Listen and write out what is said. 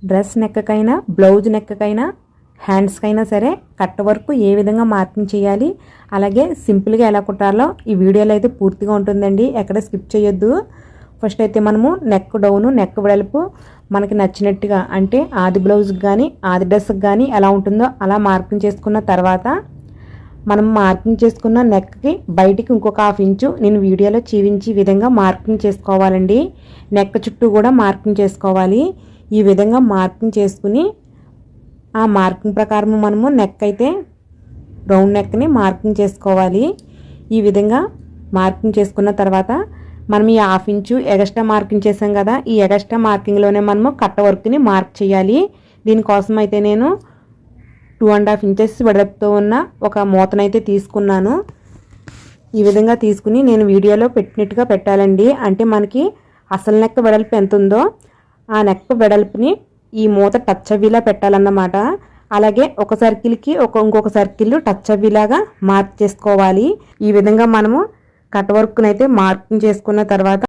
Dress నెక్కకైనా blouse నెక్కకైనా హ్యాండ్స్కైనా సరే cut work ఏ విధంగా marking చేయాలి, అలాగే సింపుల్గా ఎలా కుట్టాలో ఈ వీడియోలో అయితే పూర్తిగా ఉంటుందండి. ఎక్కడ స్కిప్ చేయొద్దు. ఫస్ట్ అయితే మనము నెక్ డౌను నెక్ వెడల్పు మనకి నచ్చినట్టుగా అంటే ఆది బ్లౌజ్కి కానీ ఆది డ్రెస్కి కానీ ఎలా ఉంటుందో అలా మార్కింగ్ చేసుకున్న తర్వాత మనం మార్కింగ్ చేసుకున్న నెక్కి బయటికి ఇంకొక హాఫ్ ఇంచు నేను వీడియోలో చూపించే విధంగా మార్కింగ్ చేసుకోవాలండి. నెక్ చుట్టూ కూడా మార్కింగ్ చేసుకోవాలి. ఈ విధంగా మార్కింగ్ చేసుకుని ఆ మార్కింగ్ ప్రకారం మనము నెక్ అయితే రౌండ్ నెక్ని మార్కింగ్ చేసుకోవాలి. ఈ విధంగా మార్కింగ్ చేసుకున్న తర్వాత మనం ఈ హాఫ్ ఇంచు ఎగస్ట్రా మార్కింగ్ చేసాం కదా, ఈ ఎగస్ట్రా మార్కింగ్లోనే మనము కట్ట వర్క్ని మార్క్ చేయాలి. దీనికోసం అయితే నేను 2.5 ఇంచెస్ వెడల్పుతో ఉన్న ఒక మూతనైతే తీసుకున్నాను. ఈ విధంగా తీసుకుని నేను వీడియోలో పెట్టినట్టుగా పెట్టాలండి. అంటే మనకి అసలు నెక్ వెడల్పు ఎంత ఉందో ఆ నెక్ వెడల్పుని ఈ మూత టచ్ అవ్వేలా పెట్టాలన్నమాట. అలాగే ఒక సర్కిల్కి ఇంకొక సర్కిల్ టచ్ అవ్వేలాగా మార్క్ చేసుకోవాలి. ఈ విధంగా మనము కట్ వర్క్ని అయితే మార్కింగ్ చేసుకున్న తర్వాత